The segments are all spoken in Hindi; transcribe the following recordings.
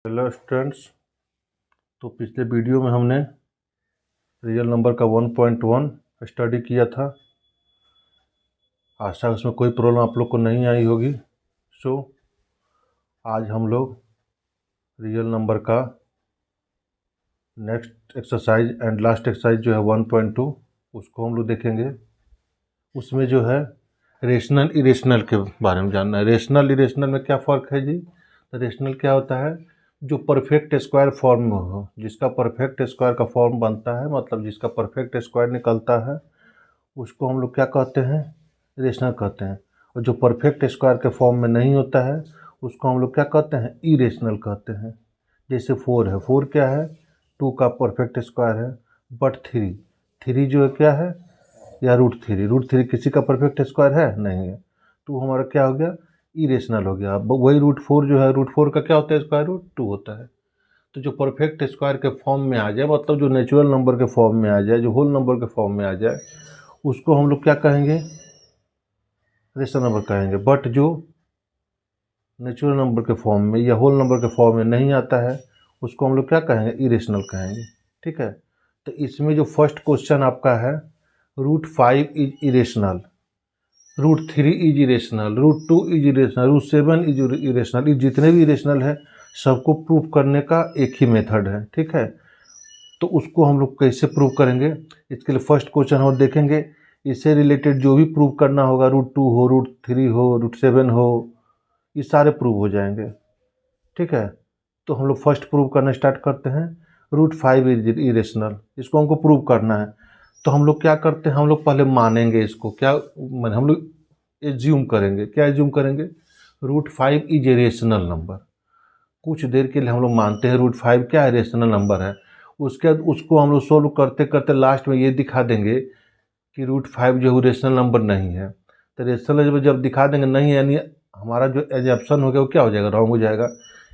Hello students. तो पिछले वीडियो में हमने रियल नंबर का 1.1 स्टडी किया था। आशा उसमें कोई प्रॉब्लम आप लोग को नहीं आई होगी। सो आज हम लोग रियल नंबर का next exercise and last exercise जो है 1.2 उसको हम लोग देखेंगे। उसमें जो है रेशनल इरेशनल के बारे में जानना है। रेशनल इरेशनल में क्या फ़र्क है जी? तो रेशनल क्या होता है? जो परफेक्ट स्क्वायर फॉर्म में हो, जिसका परफेक्ट स्क्वायर का फॉर्म बनता है, मतलब जिसका परफेक्ट स्क्वायर निकलता है, उसको हम लोग क्या कहते हैं? रेशनल कहते हैं। और जो परफेक्ट स्क्वायर के फॉर्म में नहीं होता है उसको हम लोग क्या कहते हैं? इरेशनल कहते हैं। जैसे 4 है, 4 क्या है? 2 का परफेक्ट स्क्वायर है। बट 3 जो है क्या है? या रूट थ्री किसी का परफेक्ट स्क्वायर है? नहीं है। तो हमारा क्या हो गया? इरेशनल हो गया। अब वही रूट 4 जो है, रूट 4 का क्या होता है? स्क्वायर रूट 2 होता है। तो जो परफेक्ट स्क्वायर के फॉर्म में आ जाए, मतलब जो नेचुरल नंबर के फॉर्म में आ जाए, जो होल नंबर के फॉर्म में आ जाए, उसको हम लोग क्या कहेंगे? रेशनल नंबर कहेंगे। बट जो नेचुरल नंबर के फॉर्म में या होल नंबर के फॉर्म में नहीं आता है उसको हम लोग क्या कहेंगे? इरेशनल कहेंगे। ठीक है। तो इसमें जो फर्स्ट क्वेश्चन आपका है, root 5 is irrational, root 3 is irrational, root 2 is irrational, root 7 is irrational. ये जितने भी इरेशनल है सबको प्रूव करने का एक ही मेथड है। ठीक है। तो उसको हम लोग कैसे प्रूव करेंगे? इसके लिए फर्स्ट क्वेश्चन हम देखेंगे। इससे रिलेटेड जो भी प्रूव करना होगा, रूट 2 हो, रूट 3 हो, रूट 7 हो, ये सारे प्रूव हो जाएंगे। ठीक है। तो हम लोग फर्स्ट प्रूव करना स्टार्ट करते हैं। रूट 5 इज इरेशनल, इसको हमको प्रूव करना है। तो हम लोग क्या करते हैं? हम लोग पहले मानेंगे इसको। क्या माने? हम लोग एज्यूम करेंगे। क्या एज्यूम करेंगे? Root 5 is a rational number. कुछ देर के लिए हम लोग मानते हैं रूट 5 क्या है? रेशनल नंबर है। उसके बाद उसको हम लोग सोल्व करते करते लास्ट में ये दिखा देंगे कि रूट 5 जो है रेशनल नंबर नहीं है। तो रेशनल नंबर जब दिखा देंगे नहीं है, यानी हमारा जो एजम्पशन हो गया वो क्या हो जाएगा? रॉन्ग हो जाएगा।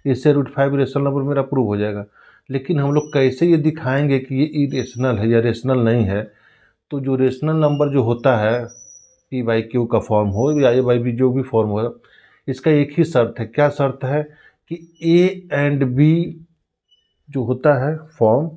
इससे रूट 5 रेशनल नंबर मेरा प्रूव हो जाएगा। लेकिन हम लोग कैसे ये दिखाएंगे कि ये इरेशनल है या रेशनल नहीं है? तो जो रेशनल नंबर जो होता है, P/Q का फॉर्म हो या A/B जो भी फॉर्म हो, इसका एक ही शर्त है। क्या शर्त है? कि A एंड B जो होता है फॉर्म,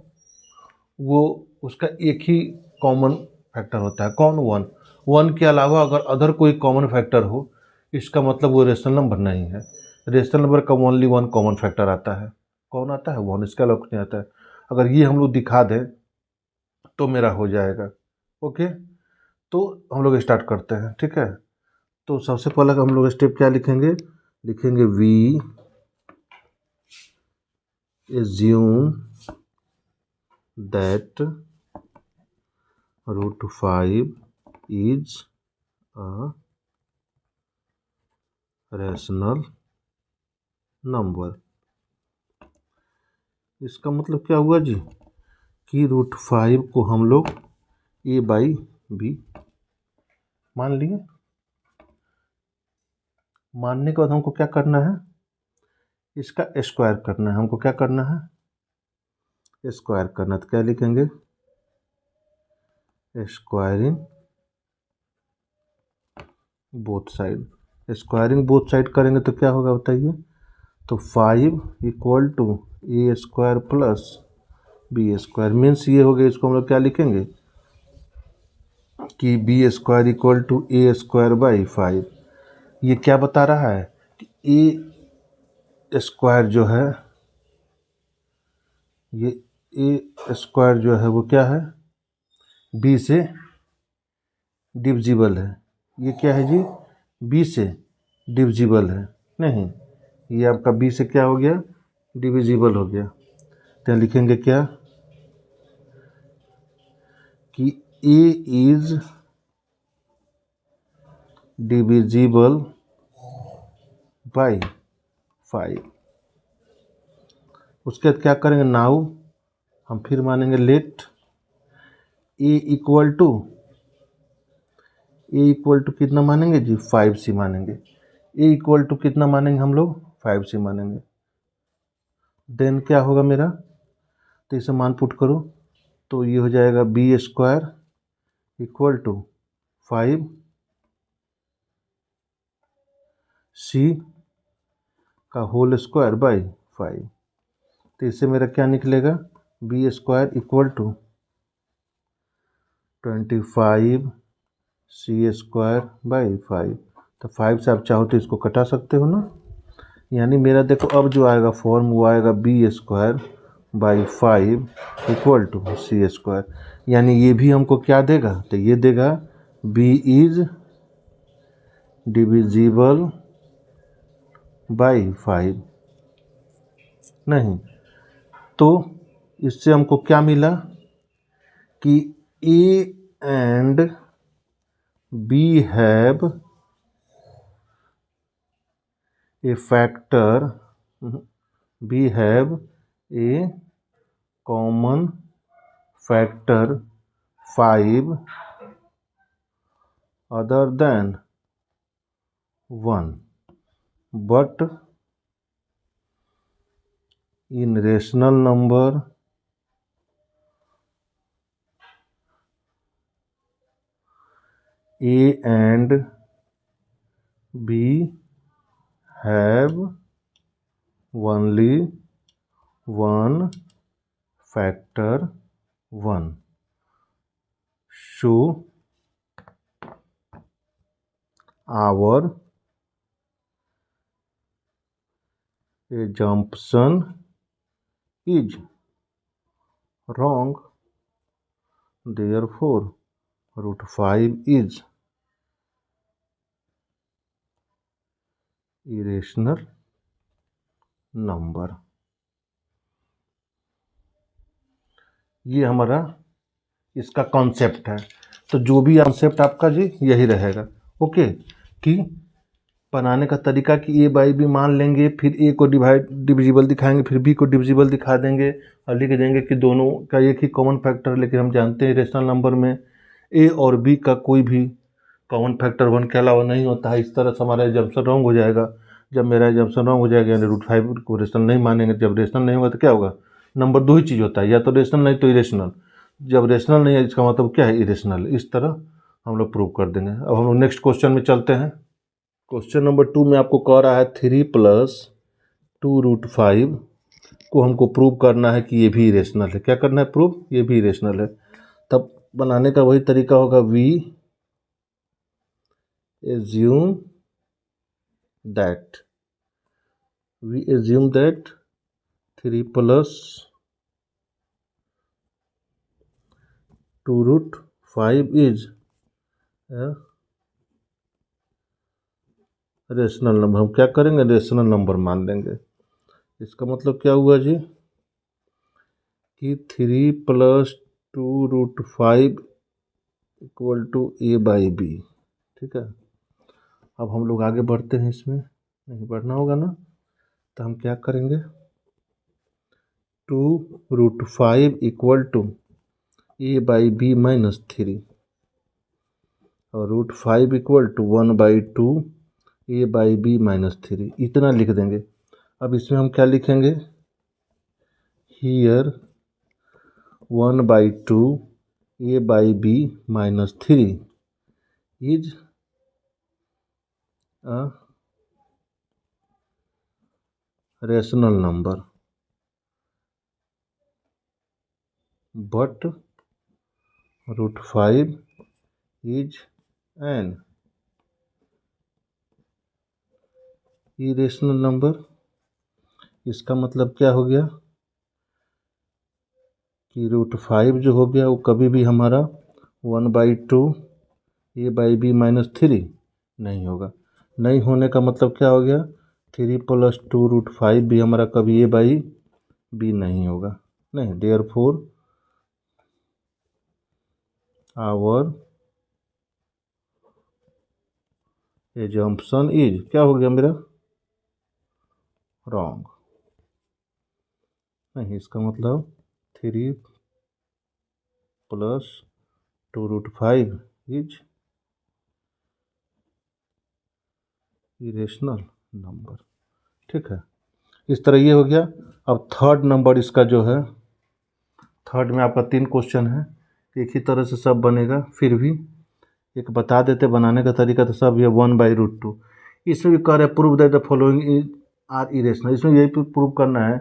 वो उसका एक ही कॉमन फैक्टर होता है। कौन? 1। 1 के अलावा अगर अदर कोई कॉमन फैक्टर हो, इसका मतलब वो रेशनल नंबर नहीं है। रेशनल नंबर का ओनली 1 कॉमन फैक्टर आता है। कौन आता है? 1। इसका अलावा कुछ नहीं आता है। अगर ये हम लोग दिखा दें तो मेरा हो जाएगा। ओके। तो हम लोग स्टार्ट करते हैं। ठीक है। तो सबसे पहले हम लोग स्टेप क्या लिखेंगे? लिखेंगे we assume that root 5 is a rational number. इसका मतलब क्या हुआ जी? कि रूट 5 को हम लोग A/B मान लिए। मानने के बाद हमको क्या करना है? इसका स्क्वायर करना है। हमको क्या करना है? स्क्वायर करना। तो क्या लिखेंगे? Squaring both side. Squaring both side करेंगे तो क्या होगा बताइए? तो 5 equal to A² plus B²। Means ये हो गया। इसको हम लोग क्या लिखेंगे? कि B² इक्वल टू A²/5। ये क्या बता रहा है? कि A² जो है, ये A² जो है वो क्या है? B से डिविजिबल है। ये क्या है जी? B से डिविजिबल है। नहीं, ये आपका B से क्या हो गया? डिविजिबल हो गया। तो लिखेंगे क्या? कि A इज डिविजिबल बाय 5। उसके बाद क्या करेंगे? नाउ हम फिर मानेंगे let A equal to, A equal to कितना मानेंगे जी? 5C मानेंगे। A इक्वल टू कितना मानेंगे हम लोग? 5C मानेंगे। देन क्या होगा मेरा? तो इसे मान पुट करो तो ये हो जाएगा B² इक्वल टू 5C का होल स्क्वायर बाय 5। तो इससे मेरा क्या निकलेगा, B square equal to 25c² by 5। तो 5 से आप चाहो तो इसको कटा सकते हो ना, यानी मेरा देखो अब जो आएगा फॉर्म वो आएगा b² by 5 equal to c²। यानी ये भी हमको क्या देगा, तो ये देगा b इज डिविजिबल बाई 5। नहीं तो इससे हमको क्या मिला कि a and b have a factor, b have a common factor 5 other than 1, but in rational number a and b have only one factor 1. So our assumption is wrong, therefore √5 is irrational number. ये हमारा इसका कॉन्सेप्ट है। तो जो भी कॉन्सेप्ट आपका जी यही रहेगा, ओके, कि बनाने का तरीका कि a/b मान लेंगे, फिर a को डिविजिबल दिखाएंगे, फिर b को डिविजिबल दिखा देंगे और लिख देंगे कि दोनों का एक ही कॉमन फैक्टर। लेकिन हम जानते हैं रेशनल नंबर में a और b का कोई भी कॉमन फैक्टर 1 के अलावा नहीं होता है। इस तरह से हमारा एजम्पशन रॉन्ग हो जाएगा। जब मेरा एजम्पशन रॉन्ग हो जाएगा यानी √5 को रेशनल नहीं मानेंगे। जब रेशनल नहीं होगा तो क्या होगा, नंबर दो ही चीज़ होता है, या तो रेशनल नहीं तो इरेशनल। जब रेशनल नहीं है इसका मतलब क्या है, इरेशनल। इस तरह हम लोग प्रूव कर देंगे। अब हम लोग नेक्स्ट क्वेश्चन में चलते हैं। क्वेश्चन नंबर 2 में आपको कह रहा है 3 + 2√5 को हमको प्रूव करना है कि ये भी इरेशनल है। क्या करना है, प्रूव, ये भी इरेशनल है। तब बनाने का वही तरीका होगा, we assume that 3 + 2√5 is a rational number. हम क्या करेंगे, रेशनल नंबर मान लेंगे। इसका मतलब क्या हुआ जी कि 3 + 2√5 इक्वल टू a/b। ठीक है, अब हम लोग आगे बढ़ते हैं। इसमें नहीं बढ़ना होगा ना, तो हम क्या करेंगे, 2√5 इक्वल टू a/b - 3 और √5 इक्वल टू 1/2 a/b - 3, इतना लिख देंगे। अब इसमें हम क्या लिखेंगे, here 1/2 a/b - 3 is a rational number but √5 is an irrational number। इसका मतलब क्या हो गया कि √5 जो हो गया वो कभी भी हमारा 1/2 a/b - 3 नहीं होगा। नहीं होने का मतलब क्या हो गया, 3 + 2√5 भी हमारा कभी a/b नहीं होगा। नहीं, देयरफॉर आवर एजम्पशन इज, क्या हो गया मेरा, रॉन्ग। नहीं, इसका मतलब 3 + 2√5 इज इरेशनल नंबर। ठीक है, इस तरह ये हो गया। अब थर्ड नंबर इसका जो है, थर्ड में आपका 3 क्वेश्चन है, एक ही तरह से सब बनेगा। फिर भी एक बता देते बनाने का तरीका, तो सब ये 1/√2। इसमें भी कह रहे हैं prove that the following are irrational. इसमें यही प्रूव करना है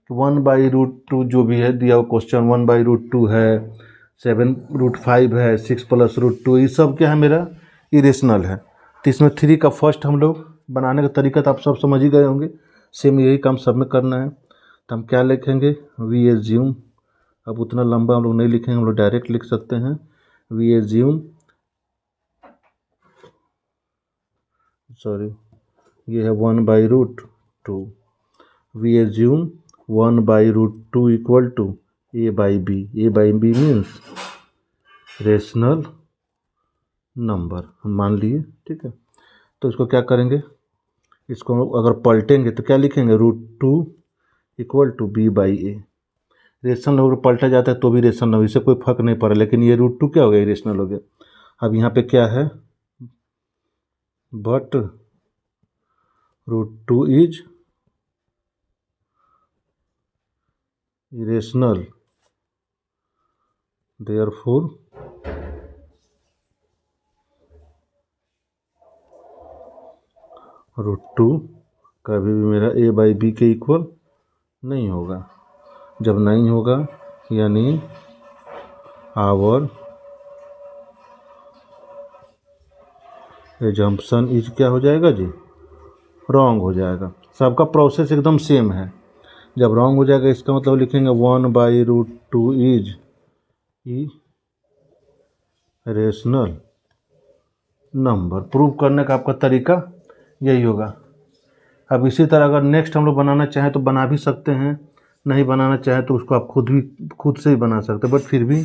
कि 1/√2 जो भी है दिया हुआ क्वेश्चन, 1/√2 है, 7√5 है, 6+√2, ये सब क्या है मेरा इरेशनल है। तो इसमें 3 का फर्स्ट हम लोग बनाने का तरीका तो आप सब समझ ही गए होंगे, सेम यही काम सब में करना है। तो हम क्या लिखेंगे, वी एज्यूम, अब उतना लंबा हम लोग नहीं लिखेंगे, हम लोग डायरेक्ट लिख सकते हैं, वी एज्यूम, सॉरी ये है 1/√2, we assume 1/√2 equal to a/b, a/b means rational number, हम मान लिए, ठीक है। तो इसको क्या करेंगे, इसको हम लोग अगर पलटेंगे तो क्या लिखेंगे, √2 equal to b/a। Rational number पलटा जाता है तो भी रेशनल नंबर, इससे कोई फर्क नहीं पड़ा, लेकिन ये √2 क्या हो गया, रेशनल हो गया। अब यहाँ पे क्या है, बट √2 इज इरेशनल, देयरफॉर √2 कभी भी मेरा a/b के इक्वल नहीं होगा। जब नहीं होगा यानी आवर एजम्पशन इज क्या हो जाएगा जी, रॉन्ग हो जाएगा। सबका प्रोसेस एकदम सेम है। जब रॉन्ग हो जाएगा इसका मतलब लिखेंगे 1/√2 इज रेशनल नंबर। प्रूव करने का आपका तरीका यही होगा। अब इसी तरह अगर नेक्स्ट हम लोग बनाना चाहें तो बना भी सकते हैं, नहीं बनाना चाहें तो उसको आप खुद से ही बना सकते हैं, बट फिर भी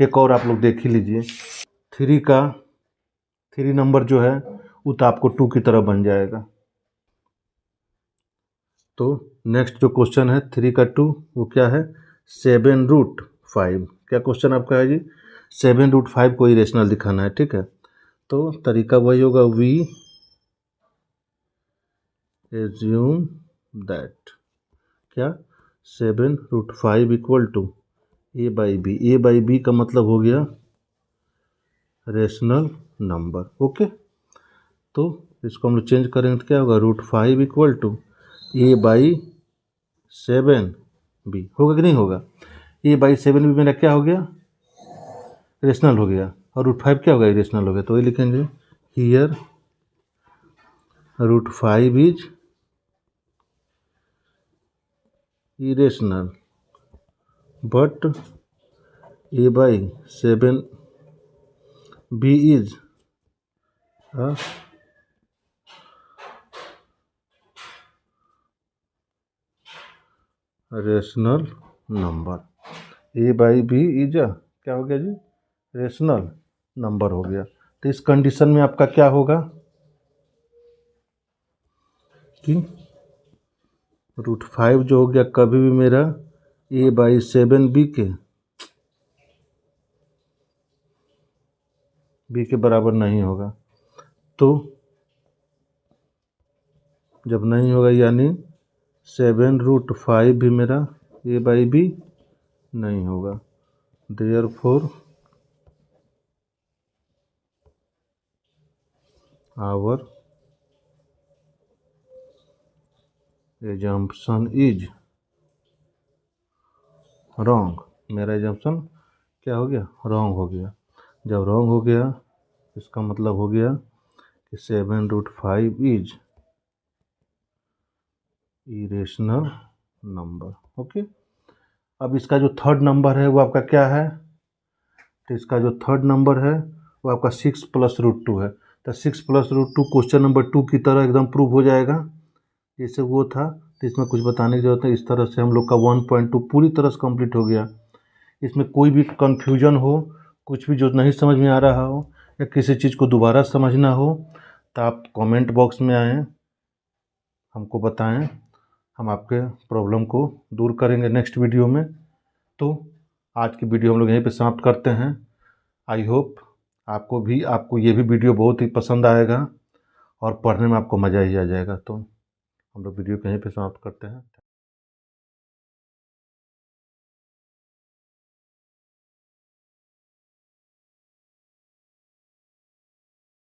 एक और आप लोग देख ही लीजिए। 3 नंबर जो है वो तो आपको 2 की तरह बन जाएगा। तो नेक्स्ट जो क्वेश्चन है 3 का 2 वो क्या है, 7√5। क्या क्वेश्चन आपका है जी, 7√5 को इरेशनल दिखाना है, ठीक है। तो तरीका वही होगा, वी एज्यूम दैट क्या, 7√5 इक्वल टू a/b। a/b का मतलब हो गया रेशनल नंबर, ओके। तो इसको हम लोग चेंज करेंगे तो क्या होगा, √5 इक्वल टू a/7b होगा कि नहीं होगा। a/7b मेरा क्या हो गया, रेशनल हो गया, और √5 क्या होगा, इरेशनल हो गया। तो ये लिखेंगे here √5 is irrational but a/7b is a rational number. a/b is क्या हो गया जी, रेशनल नंबर हो गया। तो इस कंडीशन में आपका क्या होगा कि √5 जो हो गया कभी भी मेरा a/7b के बराबर नहीं होगा। तो जब नहीं होगा यानी 7√5 भी मेरा a/b नहीं होगा, therefore our assumption is wrong. मेरा एजम्पशन क्या हो गया, रॉन्ग हो गया। जब रॉन्ग हो गया इसका मतलब हो गया कि 7√5 इज इरेशनल नंबर, ओके। अब इसका जो थर्ड नंबर है वो आपका क्या है, तो इसका जो थर्ड नंबर है वो आपका 6+√2 है। तो 6+√2 क्वेश्चन नंबर 2 की तरह एकदम प्रूव हो जाएगा जैसे वो था। तो इसमें कुछ बताने की जरूरत है। इस तरह से हम लोग का 1.2 पूरी तरह से कंप्लीट हो गया। इसमें कोई भी कन्फ्यूजन हो, कुछ भी जो नहीं समझ में आ रहा हो या किसी चीज़ को दोबारा समझना हो तो आप कमेंट बॉक्स में आएँ, हमको बताएं, हम आपके प्रॉब्लम को दूर करेंगे नेक्स्ट वीडियो में। तो आज की वीडियो हम लोग यहीं पे समाप्त करते हैं। आई होप आपको ये भी वीडियो बहुत ही पसंद आएगा और पढ़ने में आपको मज़ा ही आ जाएगा। तो हम लोग वीडियो को यहीं पे समाप्त करते हैं।